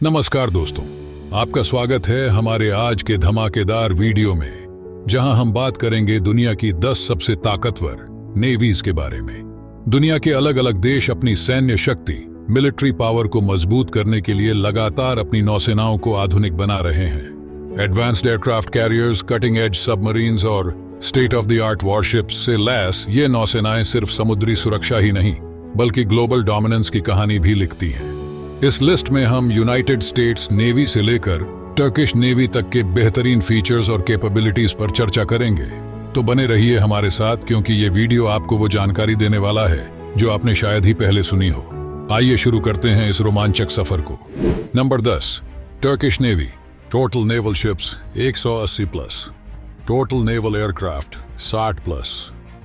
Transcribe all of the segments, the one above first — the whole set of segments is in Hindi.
नमस्कार दोस्तों, आपका स्वागत है हमारे आज के धमाकेदार वीडियो में, जहां हम बात करेंगे दुनिया की 10 सबसे ताकतवर नेवीज के बारे में। दुनिया के अलग अलग देश अपनी सैन्य शक्ति, मिलिट्री पावर को मजबूत करने के लिए लगातार अपनी नौसेनाओं को आधुनिक बना रहे हैं। Advanced aircraft carriers, cutting edge submarines और state of the art warships से लैस ये नौसेनाएं सिर्फ समुद्री सुरक्षा ही नहीं बल्कि ग्लोबल डोमिनेंस की कहानी भी लिखती हैं। इस लिस्ट में हम यूनाइटेड स्टेट्स नेवी से लेकर टर्किश नेवी तक के बेहतरीन फीचर्स और कैपेबिलिटीज पर चर्चा करेंगे। तो बने रहिए हमारे साथ, क्योंकि ये वीडियो आपको वो जानकारी देने वाला है जो आपने शायद ही पहले सुनी हो। आइए शुरू करते हैं इस रोमांचक सफर को। Number 10, Turkish navy. Total naval ships 180 plus, total naval aircraft 60 plus.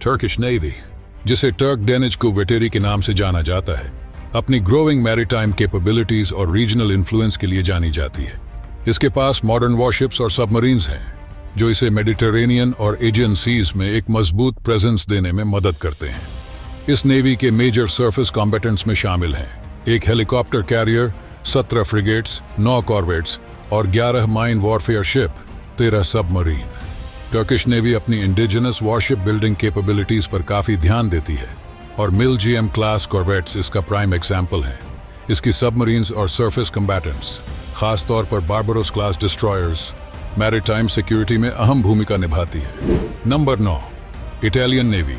Turkish navy, जिसे टर्क डेनिज कुवेटेरी के नाम से जाना जाता है, अपनी ग्रोइंग मैरीटाइम कैपेबिलिटीज और रीजनल इन्फ्लुएंस के लिए जानी जाती है। इसके पास मॉडर्न वॉरशिप्स और सबमरीन्स हैं जो इसे मेडिटेरेनियन और एजियन सीज में एक मजबूत प्रेजेंस देने में मदद करते हैं। इस नेवी के मेजर सरफेस कॉम्बेटेंट्स में शामिल हैं एक हेलीकॉप्टर कैरियर, 17 फ्रिगेट्स, 9 कॉर्वेट्स और 11 mine warfare ship, 13 submarine. Turkish navy अपनी इंडिजिनस वॉरशिप बिल्डिंग कैपेबिलिटीज पर काफी ध्यान देती है और मिल जीएम क्लास कॉर्वेट्स इसका प्राइम एग्जाम्पल है। इसकी सबमरीन्स और सरफेस कम्बैटेंट्स, खासतौर पर बारबरोस क्लास डिस्ट्रॉयर्स, मैरीटाइम सिक्योरिटी में अहम भूमिका निभाती है। Number 9, Italian navy.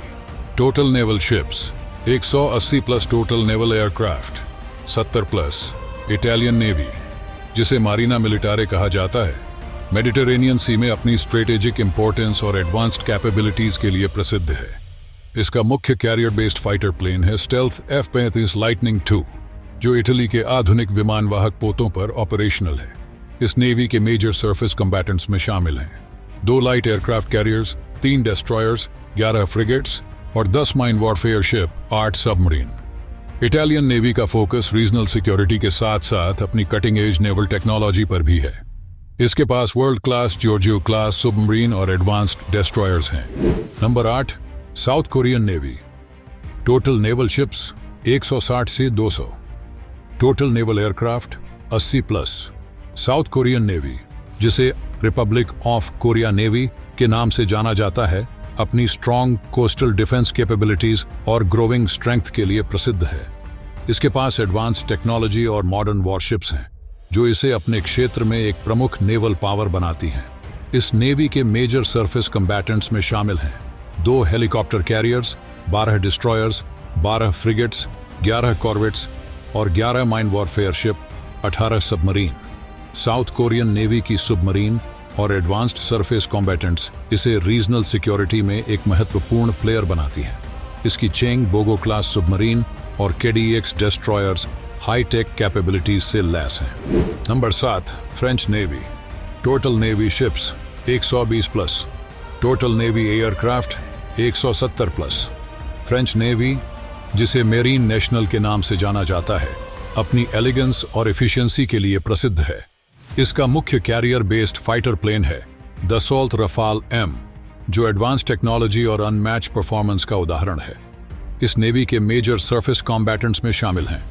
Total naval ships 180 plus, total naval aircraft 70 plus. Italian navy, जिसे मारीना मिलिटारे कहा जाता है, मेडिटेरेनियन सी में अपनी स्ट्रेटेजिक इंपॉर्टेंस और एडवांस्ड कैपेबिलिटीज के लिए प्रसिद्ध है। इसका मुख्य कैरियर बेस्ड फाइटर प्लेन है स्टेल्थ F-35 लाइटनिंग II, जो इटली के आधुनिक विमानवाहक पोतों पर ऑपरेशनल है। इस नेवी के मेजर सरफेस कम्बैटेंट्स में शामिल हैं 2 light aircraft carriers, 3 destroyers, 11 frigates और 10 mine warfare ship, 8 submarine. Italian navy का फोकस रीजनल सिक्योरिटी के साथ साथ अपनी कटिंग एज नेवल टेक्नोलॉजी पर भी है। इसके पास world class Giorgio class submarine और एडवांस्ड डिस्ट्रॉयर्स हैं। Number 8, South Korean navy. Total naval ships 160 से 200, total naval aircraft 80 plus. South Korean navy, जिसे रिपब्लिक ऑफ कोरिया नेवी के नाम से जाना जाता है, अपनी स्ट्रॉन्ग कोस्टल डिफेंस कैपेबिलिटीज और ग्रोइंग स्ट्रेंथ के लिए प्रसिद्ध है। इसके पास एडवांस टेक्नोलॉजी और मॉडर्न वॉरशिप्स हैं जो इसे अपने क्षेत्र में एक प्रमुख नेवल पावर बनाती हैं। इस नेवी के मेजर सरफेस कम्बैटेंट्स में शामिल हैं 2 helicopter carriers, 12 destroyers, 12 frigates, 11 corvettes और 11 mine warfare ship, 18 submarine. South Korean navy की सबमरीन और एडवांस्ड सरफेस कॉम्बैटेंट्स इसे रीजनल सिक्योरिटी में एक महत्वपूर्ण प्लेयर बनाती हैं। इसकी चेंग बोगो क्लास सबमरीन और KDX डिस्ट्रॉयर्स हाईटेक कैपेबिलिटीज से लैस हैं। Number 7, French navy. Total navy ships 120 plus, total navy aircraft 170 plus. French navy, जिसे मेरीन नेशनल के नाम से जाना जाता है, अपनी एलिगेंस और एफिशिएंसी के लिए प्रसिद्ध है। इसका मुख्य कैरियर बेस्ड फाइटर प्लेन है दसॉल्ट रफाल M, जो एडवांस टेक्नोलॉजी और अनमैच परफॉर्मेंस का उदाहरण है। इस नेवी के मेजर सरफेस कॉम्बैटेंट्स में शामिल हैं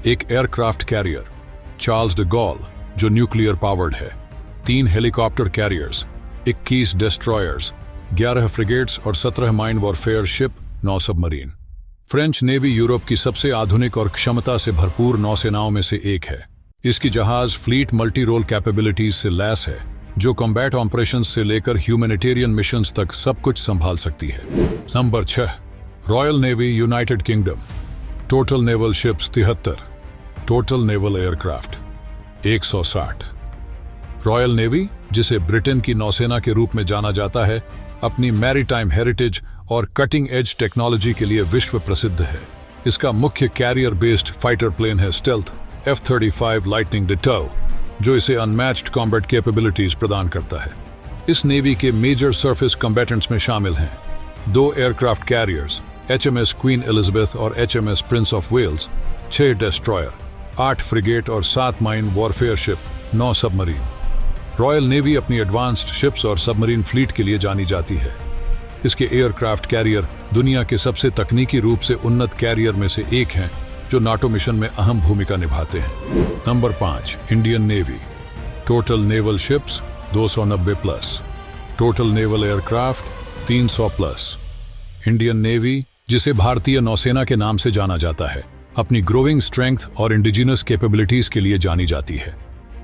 एक एयरक्राफ्ट कैरियर, चार्ल्स ड गॉल, जो न्यूक्लियर पावर्ड है, 3 हेलीकॉप्टर कैरियर्स, 21 डिस्ट्रॉयर्स, 11 फ्रिगेट्स और 17 mine warfare ship, 9 submarine. French navy Europe की सबसे आधुनिक और क्षमता से भरपूर नौसेनाओं में से एक है। इसकी जहाज फ्लीट मल्टी रोल कैपेबिलिटीज से लैस है, जो कॉम्बैट ऑपरेशंस से लेकर ह्यूमैनिटेरियन मिशंस तक सब कुछ संभाल सकती है। Number 6, royal navy United kingdom. Total naval ships 73, total naval aircraft 160। Royal navy, जिसे ब्रिटेन की नौसेना के रूप में जाना जाता है, अपनी मैरीटाइम हेरिटेज और कटिंग एज टेक्नोलॉजी के लिए विश्व प्रसिद्ध है। इसका मुख्य कैरियर बेस्ड फाइटर प्लेन है स्टेल्थ F-35 लाइटनिंग II, जो इसे अनमैच्ड कॉम्बैट कैपेबिलिटीज प्रदान करता है। इस नेवी के मेजर सरफेस कॉम्बैटेंट्स में शामिल हैं 2 aircraft carriers, HMS Queen Elizabeth और HMS Prince of Wales, 6 destroyer, 8 frigate और 7 mine warfare ship, 9 submarine. Royal Navy अपनी एडवांस्ड शिप्स और सबमरीन फ्लीट के लिए जानी जाती है। इसके एयरक्राफ्ट कैरियर दुनिया के सबसे तकनीकी रूप से उन्नत कैरियर में से एक हैं, जो नाटो मिशन में अहम भूमिका निभाते हैं। Number 5, Indian navy. Total naval ships 290 plus, total naval aircraft 300 plus. Indian navy, जिसे भारतीय नौसेना के नाम से जाना जाता है, अपनी ग्रोइंग स्ट्रेंथ और इंडिजिनस कैपेबिलिटीज के लिए जानी जाती है।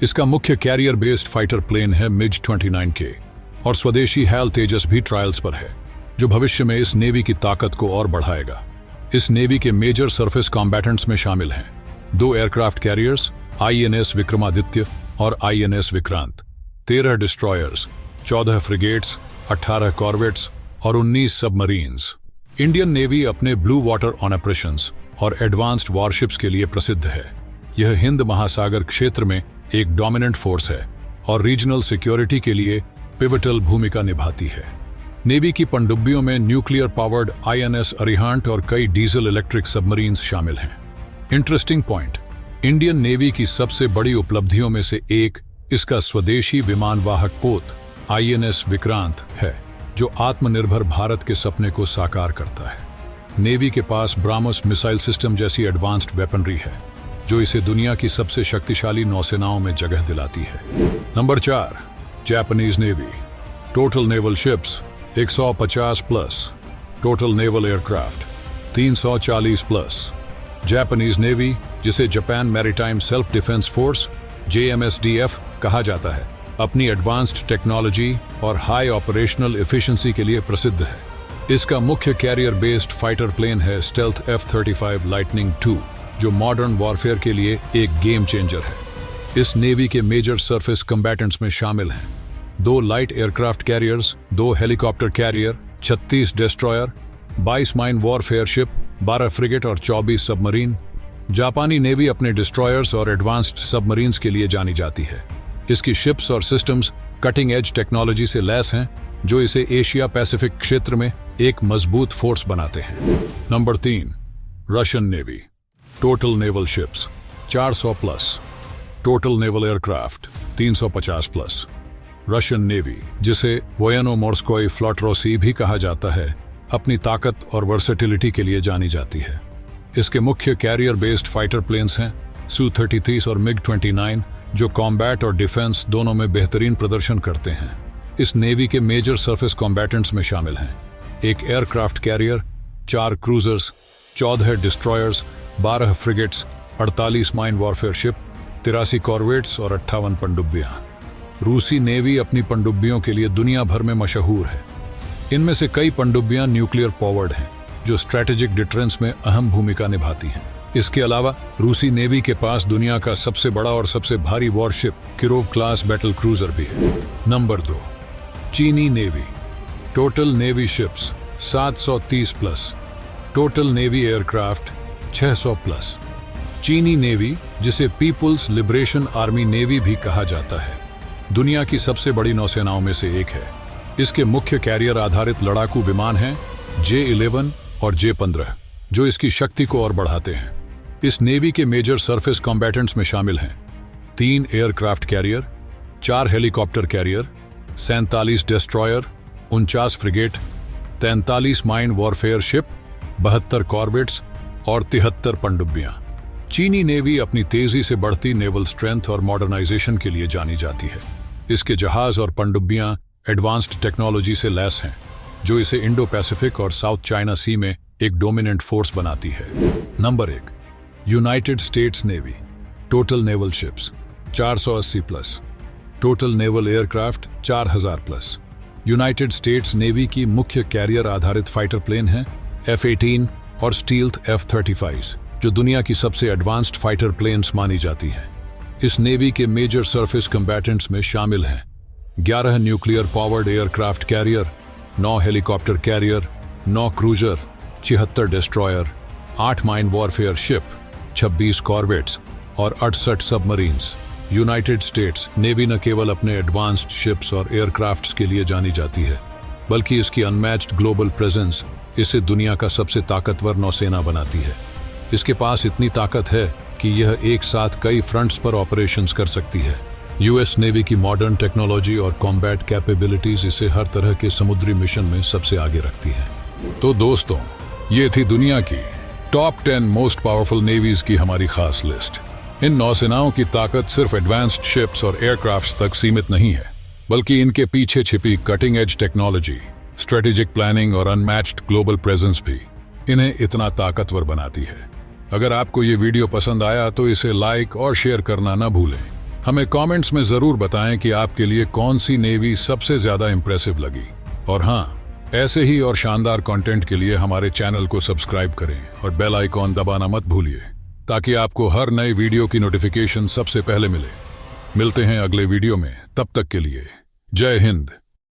इसका मुख्य कैरियर बेस्ड फाइटर प्लेन है MiG-29K और स्वदेशी HAL तेजस भी ट्रायल्स पर है, जो भविष्य में इस नेवी की ताकत को और बढ़ाएगा। इस नेवी के मेजर सरफेस कॉम्बैटेंट्स में शामिल हैं 2 एयरक्राफ्ट कैरियर्स INS विक्रमादित्य और INS Vikrant, 13 destroyers, 14 frigates, 18 corvettes और 19 सबमरीन्स। इंडियन नेवी अपने ब्लू वाटर ऑपरेशंस और एडवांस्ड वॉरशिप्स के लिए प्रसिद्ध है। यह हिंद महासागर क्षेत्र में एक डोमिनेंट फोर्स है और रीजनल सिक्योरिटी के लिए पिवटल भूमिका निभाती है। नेवी की पनडुब्बियों में न्यूक्लियर पावर्ड INS अरिहांट और कई डीजल इलेक्ट्रिक सबमरीन्स शामिल हैं। इंटरेस्टिंग पॉइंट, इंडियन नेवी की सबसे बड़ी उपलब्धियों में से एक इसका स्वदेशी विमानवाहक पोत INS विक्रांत है, जो आत्मनिर्भर भारत के सपने को साकार करता है। नेवी के पास ब्राह्मस मिसाइल सिस्टम जैसी एडवांस्ड वेपनरी है, जो इसे दुनिया की सबसे शक्तिशाली नौसेनाओं में जगह दिलाती है। Number 4, Japanese navy. Total naval ships 150 plus, total naval aircraft 340 plus. Japanese navy, जिसे Japan Maritime Self Defense Force JMSDF कहा जाता है, अपनी एडवांस्ड टेक्नोलॉजी और हाई ऑपरेशनल एफिशिएंसी के लिए प्रसिद्ध है। इसका मुख्य कैरियर बेस्ड फाइटर प्लेन है स्टेल्थ F-35 लाइटनिंग II, जो मॉडर्न वॉरफेयर के लिए एक गेम चेंजर है। इस नेवी के मेजर सरफेस कम्बैटेंट्स में शामिल हैं 2 light aircraft carriers, 2 helicopter career, 36 destroyer, 22 mine warfare ship, 12 frigate और 24 सबमरीन। जापानी नेवी अपने डिस्ट्रॉयर्स और एडवांस्ड सबमरीन्स के लिए जानी जाती है। इसकी शिप्स और सिस्टम्स कटिंग एज टेक्नोलॉजी से लैस हैं, जो इसे एशिया पैसिफिक क्षेत्र में एक मजबूत फोर्स बनाते हैं। Number 3, Russian navy. Total naval ships 400 plus, total naval aircraft 350 plus. Russian navy, जिसे वोयेनो-मोर्स्कोय फ्लोट रोसी भी कहा जाता है, अपनी ताकत और वर्सेटिलिटी के लिए जानी जाती है। इसके मुख्य कैरियर बेस्ड फाइटर प्लेन्स हैं Su-33 और MiG-29, जो कॉम्बैट और डिफेंस दोनों में बेहतरीन प्रदर्शन करते हैं। इस नेवी के मेजर सरफेस कॉम्बैटेंट्स में शामिल हैं एक aircraft carrier, 4 cruisers, 14 destroyers, 12 frigates, 48 mine warfare ship, 83 corvettes और 58 पनडुब्बियां। रूसी नेवी अपनी पनडुब्बियों के लिए दुनिया भर में मशहूर है। इनमें से कई पनडुब्बियां न्यूक्लियर पावर्ड हैं, जो स्ट्रैटेजिक डिफरेंस में अहम भूमिका निभाती हैं। इसके अलावा रूसी नेवी के पास दुनिया का सबसे बड़ा और सबसे भारी worship Kirov class battle cruiser भी है। नंबर 2, चीनी navy. Total navy ships 730 plus, total navy aircraft 600 plus. चीनी नेवी, जिसे पीपुल्स लिबरेशन आर्मी नेवी भी कहा जाता है, दुनिया की सबसे बड़ी नौसेनाओं में से एक है। इसके मुख्य कैरियर आधारित लड़ाकू विमान हैं J-11 और J-15, जो इसकी शक्ति को और बढ़ाते हैं। इस नेवी के मेजर सरफेस कॉम्बैटेंट्स में शामिल हैं 3 aircraft carrier, 4 helicopter career, 47 destroyer, 49 frigate, 43 mine warfare ship, 72 corvettes और 73 पनडुब्बियां। चीनी नेवी अपनी तेजी से बढ़ती नेवल स्ट्रेंथ और मॉडर्नाइजेशन के लिए जानी जाती है। इसके जहाज और पनडुब्बियां एडवांस्ड टेक्नोलॉजी से लैस हैं, जो इसे इंडो पैसिफिक और साउथ चाइना सी में एक डोमिनेंट फोर्स बनाती है। Number 1, United states navy. Total naval ships 480 plus, total naval aircraft 4000 plus. United states navy की मुख्य कैरियर आधारित फाइटर प्लेन है F-18 और स्टील्थ F-35, जो दुनिया की सबसे एडवांस्ड फाइटर प्लेन्स मानी जाती है। इस नेवी के मेजर सरफेस कम्बैटेंट्स में शामिल हैं 11 nuclear powered aircraft carrier, 9 helicopter career, 9 cruiser, 76 destroyer, 8 mine warfare ship, 26 corvettes और 68 सबमरीन्स। यूनाइटेड स्टेट्स नेवी न केवल अपने एडवांस्ड शिप्स और एयरक्राफ्ट्स के लिए जानी जाती है, बल्कि इसकी अनमैच्ड ग्लोबल प्रेजेंस इसे दुनिया का सबसे ताकतवर नौसेना बनाती है। इसके पास इतनी ताकत है कि यह एक साथ कई फ्रंट्स पर ऑपरेशंस कर सकती है। यूएस नेवी की मॉडर्न टेक्नोलॉजी और कॉम्बैट कैपेबिलिटीज इसे हर तरह के समुद्री मिशन में सबसे आगे रखती है। तो दोस्तों, ये थी दुनिया की टॉप 10 मोस्ट पावरफुल नेवीज की हमारी खास लिस्ट। इन नौसेनाओं की ताकत सिर्फ एडवांस्ड शिप्स और एयरक्राफ्ट्स तक सीमित नहीं है, बल्कि इनके पीछे छिपी cutting edge technology, strategic planning और अनमैच्ड ग्लोबल प्रेजेंस भी इन्हें इतना ताकतवर बनाती है। अगर आपको ये वीडियो पसंद आया तो इसे लाइक और शेयर करना न भूलें। हमें कमेंट्स में जरूर बताएं कि आपके लिए कौन सी नेवी सबसे ज्यादा इंप्रेसिव लगी। और हाँ, ऐसे ही और शानदार कंटेंट के लिए हमारे चैनल को सब्सक्राइब करें और बेल आइकॉन दबाना मत भूलिए, ताकि आपको हर नए वीडियो की नोटिफिकेशन सबसे पहले मिले। मिलते हैं अगले वीडियो में, तब तक के लिए जय हिंद।